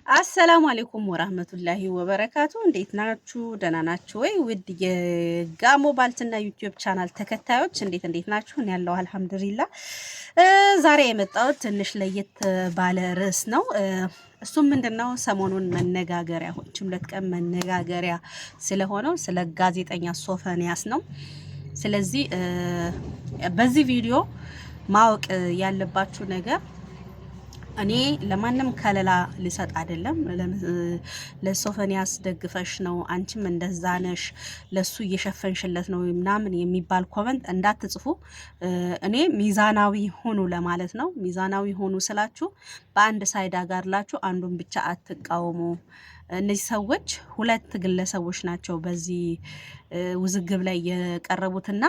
አሰላሙ አለይኩም ወራህመቱላሂ ወበረካቱ። እንዴት ናችሁ? ደህና ናችሁ ወይ? ውድ የጋሞ ባልትና ዩቲዩብ ቻናል ተከታዮች እንዴት ናችሁ? እኔ ያለው አልሐምዱሊላህ። ዛሬ የመጣሁት ትንሽ ለየት ባለ ርዕስ ነው። እሱም ምንድነው? ሰሞኑን መነጋገሪያ ሁለት ቀን መነጋገሪያ ስለሆነው ስለ ጋዜጠኛ ሶፈንያስ ነው። ስለዚህ በዚህ ቪዲዮ ማወቅ ያለባችሁ ነገር እኔ ለማንም ከለላ ልሰጥ አይደለም። ለሶፈንያስ ደግፈሽ ነው አንቺም እንደዛ ነሽ ለሱ እየሸፈንሽለት ነው ምናምን የሚባል ኮመንት እንዳትጽፉ። እኔ ሚዛናዊ ሆኑ ለማለት ነው። ሚዛናዊ ሆኑ ስላችሁ በአንድ ሳይድ አጋርላችሁ አንዱን ብቻ አትቃወሙ። እነዚህ ሰዎች ሁለት ግለሰቦች ናቸው በዚህ ውዝግብ ላይ የቀረቡትና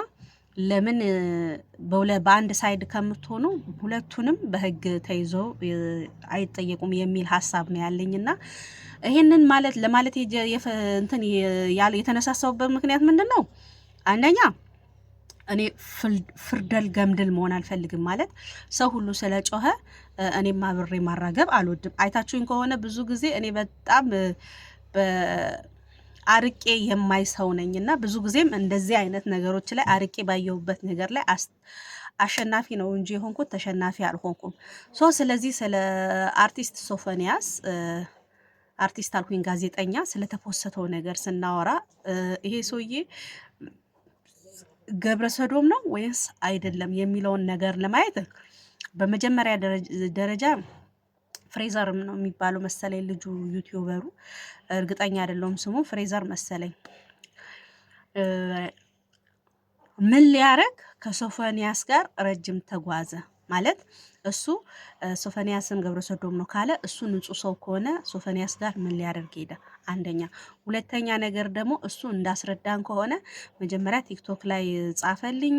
ለምን በአንድ ሳይድ ከምትሆኑ ሁለቱንም በህግ ተይዞ አይጠየቁም የሚል ሀሳብ ነው ያለኝና ይሄንን ለማለት እንትን የተነሳሳውበት ምክንያት ምንድነው? አንደኛ እኔ ፍርደል ገምድል መሆን አልፈልግም። ማለት ሰው ሁሉ ስለጮኸ እኔም አብሬ ማራገብ አልወድም። አይታችሁኝ ከሆነ ብዙ ጊዜ እኔ በጣም አርቄ የማይ ሰው ነኝና ብዙ ጊዜም እንደዚህ አይነት ነገሮች ላይ አርቄ ባየሁበት ነገር ላይ አሸናፊ ነው እንጂ የሆንኩት ተሸናፊ አልሆንኩም። ስለዚህ ስለ አርቲስት ሶፈንያስ አርቲስት አልኩኝ ጋዜጠኛ ስለተፖሰተው ነገር ስናወራ ይሄ ሰውዬ ገብረ ሰዶም ነው ወይስ አይደለም የሚለውን ነገር ለማየት በመጀመሪያ ደረጃ ፍሬዘር ነው የሚባለው መሰለኝ ልጁ ዩቲዩበሩ፣ እርግጠኛ አይደለሁም ስሙ፣ ፍሬዘር መሰለኝ። ምን ሊያረግ ከሶፈንያስ ጋር ረጅም ተጓዘ ማለት እሱ ሶፈንያስን ገብረ ሰዶም ነው ካለ እሱ ንጹህ ሰው ከሆነ ሶፈንያስ ጋር ምን ሊያደርግ ሄደ? አንደኛ። ሁለተኛ ነገር ደግሞ እሱ እንዳስረዳን ከሆነ መጀመሪያ ቲክቶክ ላይ ጻፈልኝ።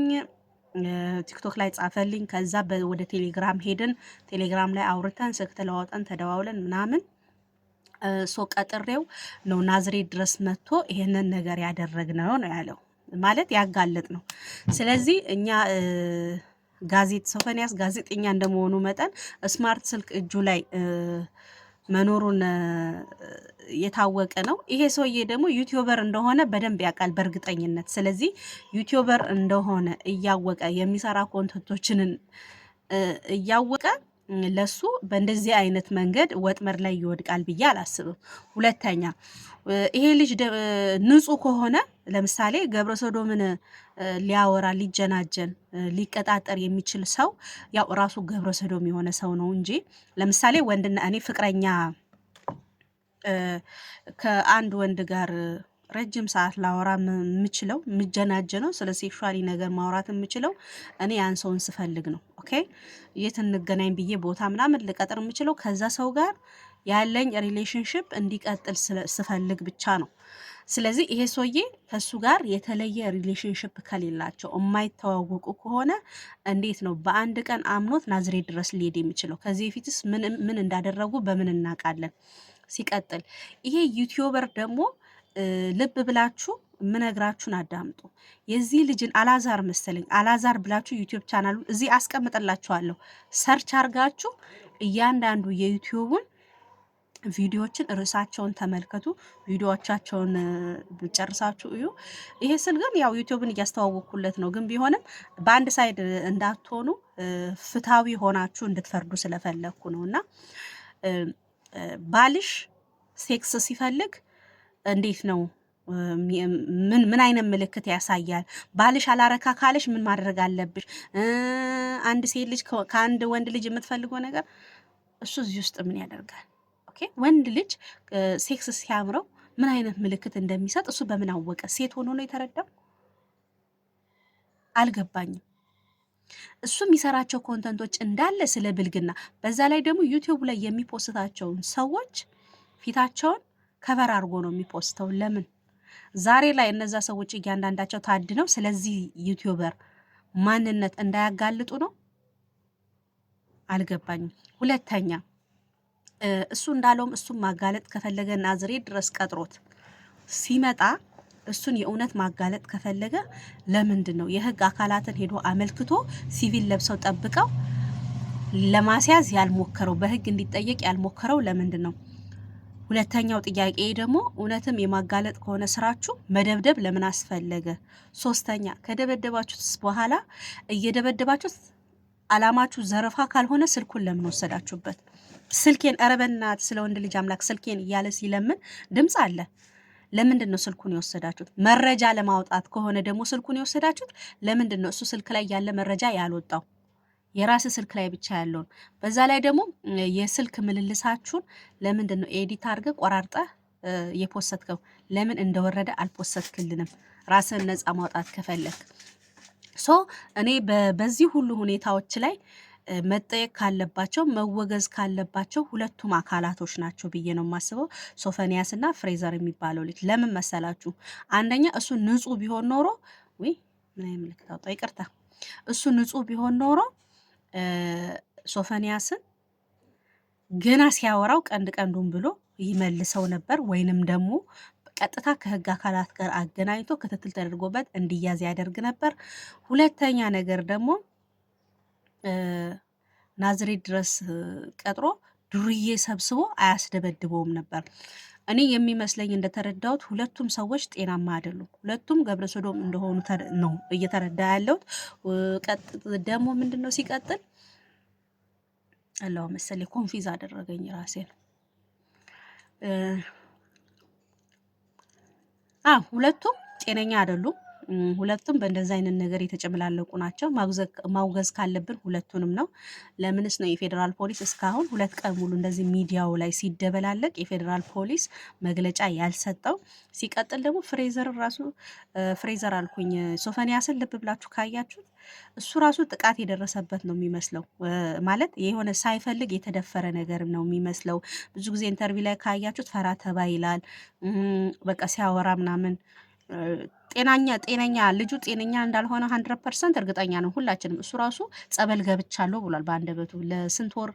ከዛ ወደ ቴሌግራም ሄድን። ቴሌግራም ላይ አውርተን ስልክ ተለዋውጠን ተደዋውለን ምናምን ቀጥሬው ነው ናዝሬት ድረስ መጥቶ ይሄንን ነገር ያደረግነው ነው ያለው፣ ማለት ያጋለጥ ነው። ስለዚህ እኛ ሶፈንያስ ጋዜጠኛ እንደመሆኑ መጠን ስማርት ስልክ እጁ ላይ መኖሩን የታወቀ ነው። ይሄ ሰውዬ ደግሞ ዩቲዩበር እንደሆነ በደንብ ያውቃል በእርግጠኝነት። ስለዚህ ዩቲዩበር እንደሆነ እያወቀ የሚሰራ ኮንተንቶችን እያወቀ ለሱ በእንደዚህ አይነት መንገድ ወጥመድ ላይ ይወድቃል ብዬ አላስብም። ሁለተኛ ይሄ ልጅ ንጹህ ከሆነ ለምሳሌ ገብረ ሰዶምን ሊያወራ ሊጀናጀን ሊቀጣጠር የሚችል ሰው ያው ራሱ ገብረ ሰዶም የሆነ ሰው ነው እንጂ ለምሳሌ ወንድና እኔ ፍቅረኛ ከአንድ ወንድ ጋር ረጅም ሰዓት ላወራ የምችለው የምጀናጀነው ስለ ሴክሹዋሊ ነገር ማውራት የምችለው እኔ ያን ሰውን ስፈልግ ነው። ኦኬ የት እንገናኝ ብዬ ቦታ ምናምን ልቀጥር የምችለው ከዛ ሰው ጋር ያለኝ ሪሌሽንሽፕ እንዲቀጥል ስፈልግ ብቻ ነው። ስለዚህ ይሄ ሰውዬ ከሱ ጋር የተለየ ሪሌሽንሽፕ ከሌላቸው የማይተዋወቁ ከሆነ እንዴት ነው በአንድ ቀን አምኖት ናዝሬት ድረስ ሊሄድ የሚችለው? ከዚህ በፊትስ ምን እንዳደረጉ በምን እናውቃለን? ሲቀጥል ይሄ ዩቲዩበር ደግሞ ልብ ብላችሁ ምነግራችሁን አዳምጡ። የዚህ ልጅን አላዛር መሰለኝ አላዛር ብላችሁ ዩቲዩብ ቻናሉን እዚህ አስቀምጥላችኋለሁ። ሰርች አርጋችሁ እያንዳንዱ የዩቲዩቡን ቪዲዮዎችን ርዕሳቸውን ተመልከቱ። ቪዲዮዎቻቸውን ጨርሳችሁ እዩ። ይሄ ስል ግን ያው ዩቲዩብን እያስተዋወቅኩለት ነው። ግን ቢሆንም በአንድ ሳይድ እንዳትሆኑ ፍትሃዊ ሆናችሁ እንድትፈርዱ ስለፈለግኩ ነው። እና ባልሽ ሴክስ ሲፈልግ እንዴት ነው? ምን አይነት ምልክት ያሳያል? ባልሽ አላረካ ካለሽ ምን ማድረግ አለብሽ? አንድ ሴት ልጅ ከአንድ ወንድ ልጅ የምትፈልገው ነገር እሱ እዚህ ውስጥ ምን ያደርጋል? ኦኬ ወንድ ልጅ ሴክስ ሲያምረው ምን አይነት ምልክት እንደሚሰጥ እሱ በምን አወቀ? ሴት ሆኖ ነው የተረዳው? አልገባኝም። እሱ የሚሰራቸው ኮንተንቶች እንዳለ ስለ ብልግና፣ በዛ ላይ ደግሞ ዩቲዩብ ላይ የሚፖስታቸውን ሰዎች ፊታቸውን ከበር አድርጎ ነው የሚፖስተው። ለምን ዛሬ ላይ እነዛ ሰዎች እያንዳንዳቸው ታድነው ስለዚህ ዩቲዩበር ማንነት እንዳያጋልጡ ነው? አልገባኝም። ሁለተኛ እሱ እንዳለውም እሱን ማጋለጥ ከፈለገ ናዝሬት ድረስ ቀጥሮት ሲመጣ እሱን የእውነት ማጋለጥ ከፈለገ ለምንድን ነው የህግ አካላትን ሄዶ አመልክቶ ሲቪል ለብሰው ጠብቀው ለማስያዝ ያልሞከረው? በህግ እንዲጠየቅ ያልሞከረው ለምንድን ነው? ሁለተኛው ጥያቄ ደግሞ እውነትም የማጋለጥ ከሆነ ስራችሁ መደብደብ ለምን አስፈለገ? ሶስተኛ ከደበደባችሁት በኋላ እየደበደባችሁት አላማችሁ ዘረፋ ካልሆነ ስልኩን ለምን ወሰዳችሁበት? ስልኬን ኧረ በእናትህ ስለ ወንድ ልጅ አምላክ ስልኬን እያለ ሲለምን ድምፅ አለ። ለምንድን ነው ስልኩን የወሰዳችሁት? መረጃ ለማውጣት ከሆነ ደግሞ ስልኩን የወሰዳችሁት ለምንድን ነው እሱ ስልክ ላይ ያለ መረጃ ያልወጣው? የራስ ስልክ ላይ ብቻ ያለውን። በዛ ላይ ደግሞ የስልክ ምልልሳችሁን ለምንድን ነው ኤዲት አድርገህ ቆራርጠህ የፖሰትከው? ለምን እንደወረደ አልፖሰትክልንም? ራስን ነፃ ማውጣት ከፈለክ ሶ እኔ በዚህ ሁሉ ሁኔታዎች ላይ መጠየቅ ካለባቸው መወገዝ ካለባቸው ሁለቱም አካላቶች ናቸው ብዬ ነው የማስበው። ሶፈንያስ እና ፍሬዘር የሚባለው ልጅ ለምን መሰላችሁ? አንደኛ እሱ ንጹህ ቢሆን ኖሮ ወይ ምን አይነት ምልክት አውጣ፣ ይቅርታ። እሱ ንጹህ ቢሆን ኖሮ ሶፈንያስን ገና ሲያወራው ቀንድ ቀንዱን ብሎ ይመልሰው ነበር፣ ወይንም ደግሞ ቀጥታ ከህግ አካላት ጋር አገናኝቶ ክትትል ተደርጎበት እንዲያዝ ያደርግ ነበር። ሁለተኛ ነገር ደግሞ ናዝሬት ድረስ ቀጥሮ ዱርዬ ሰብስቦ አያስደበድበውም ነበር። እኔ የሚመስለኝ እንደተረዳሁት ሁለቱም ሰዎች ጤናማ አይደሉም። ሁለቱም ገብረ ሰዶም እንደሆኑ ነው እየተረዳ ያለሁት። ደግሞ ምንድን ነው ሲቀጥል አላው መሰለኝ ኮንፊዝ አደረገኝ ራሴን። ሁለቱም ጤነኛ አይደሉም። ሁለቱም በእንደዚህ አይነት ነገር የተጨመላለቁ ናቸው። ማውገዝ ካለብን ሁለቱንም ነው። ለምንስ ነው የፌዴራል ፖሊስ እስካሁን 2 ቀን ሙሉ እንደዚህ ሚዲያው ላይ ሲደበላለቅ የፌዴራል ፖሊስ መግለጫ ያልሰጠው? ሲቀጥል ደግሞ ፍሬዘር አልኩኝ ሶፈንያስን ልብ ብላችሁ ካያችሁት እሱ ራሱ ጥቃት የደረሰበት ነው የሚመስለው። ማለት የሆነ ሳይፈልግ የተደፈረ ነገር ነው የሚመስለው። ብዙ ጊዜ ኢንተርቪው ላይ ካያችሁት ፈራ ተባ ይላል። በቃ ሲያወራ ምናምን ጤነኛ ልጁ ጤነኛ እንዳልሆነ 100% እርግጠኛ ነው ሁላችንም። እሱ ራሱ ጸበል ገብቻለሁ ብሏል በአንደበቱ። ለስንት ወር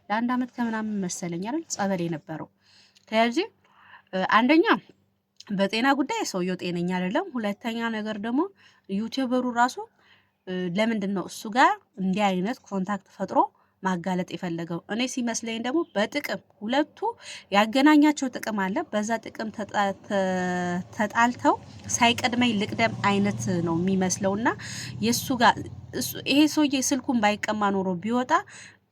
ለ1 ዓመት ከምናምን መሰለኝ አይደል ጸበል የነበረው። ስለዚህ አንደኛ በጤና ጉዳይ ሰውየው ጤነኛ አይደለም። ሁለተኛ ነገር ደግሞ ዩቲዩበሩ ራሱ ለምንድን ነው እሱ ጋር እንዲህ አይነት ኮንታክት ፈጥሮ ማጋለጥ የፈለገው? እኔ ሲመስለኝ ደግሞ በጥቅም ሁለቱ ያገናኛቸው ጥቅም አለ። በዛ ጥቅም ተጣልተው ሳይቀድመኝ ልቅደም አይነት ነው የሚመስለውና የሱ ጋር ይሄ ሰውዬ ስልኩን ባይቀማ ኖሮ ቢወጣ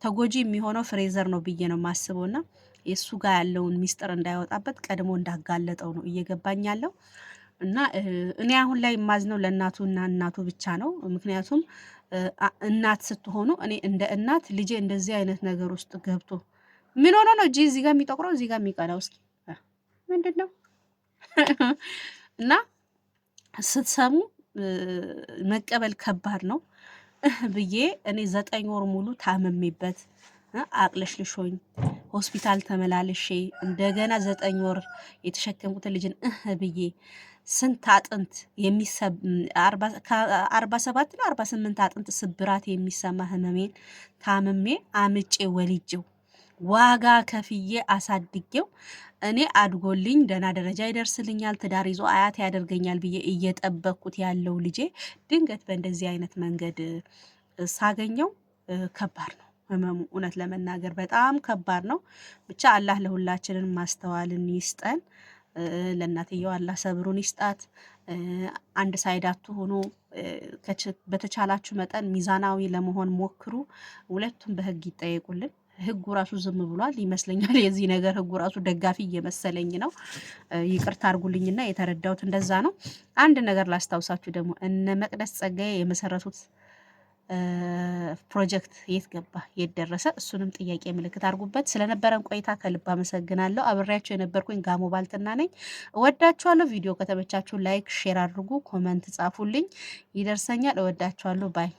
ተጎጂ የሚሆነው ፍሬዘር ነው ብዬ ነው የማስበውና የሱ ጋር ያለውን ሚስጥር እንዳይወጣበት ቀድሞ እንዳጋለጠው ነው እየገባኝ ያለው። እና እኔ አሁን ላይ የማዝነው ለእናቱና እናቱ ብቻ ነው። ምክንያቱም እናት ስትሆኑ እኔ እንደ እናት ልጄ እንደዚህ አይነት ነገር ውስጥ ገብቶ ምን ሆኖ ነው እጂ እዚህ ጋር የሚጠቁረው እዚህ ጋር የሚቀላው? እስኪ ምንድን ነው? እና ስትሰሙ መቀበል ከባድ ነው ብዬ እኔ 9 ወር ሙሉ ታመሜበት አቅለሽልሾኝ ሆስፒታል ተመላልሼ እንደገና 9 ወር የተሸከምኩትን ልጅን ብዬ ስንት አጥንት 47 ነው 48 አጥንት ስብራት የሚሰማ ህመሜን ታምሜ አምጬ ወልጄው ዋጋ ከፍዬ አሳድጌው እኔ አድጎልኝ ደህና ደረጃ ይደርስልኛል፣ ትዳር ይዞ አያት ያደርገኛል ብዬ እየጠበቅኩት ያለው ልጄ ድንገት በእንደዚህ አይነት መንገድ ሳገኘው ከባድ ነው ህመሙ። እውነት ለመናገር በጣም ከባድ ነው። ብቻ አላህ ለሁላችንን ማስተዋልን ይስጠን። ለእናትየው አላህ ሰብሩን ይስጣት። አንድ ሳይድ አትሆኑ። በተቻላችሁ መጠን ሚዛናዊ ለመሆን ሞክሩ። ሁለቱም በህግ ይጠየቁልን። ህጉ ራሱ ዝም ብሏል ይመስለኛል። የዚህ ነገር ህጉ ራሱ ደጋፊ እየመሰለኝ ነው። ይቅርታ አድርጉልኝና የተረዳሁት እንደዛ ነው። አንድ ነገር ላስታውሳችሁ ደግሞ እነ መቅደስ ጸጋዬ የመሰረቱት ፕሮጀክት የት ገባ የት ደረሰ? እሱንም ጥያቄ ምልክት አድርጉበት። ስለነበረን ቆይታ ከልብ አመሰግናለሁ። አብሬያችሁ የነበርኩኝ ጋሞ ባልትና ነኝ። እወዳችኋለሁ። ቪዲዮ ከተመቻችሁ ላይክ፣ ሼር አድርጉ፣ ኮመንት ጻፉልኝ፣ ይደርሰኛል። እወዳችኋለሁ። ባይ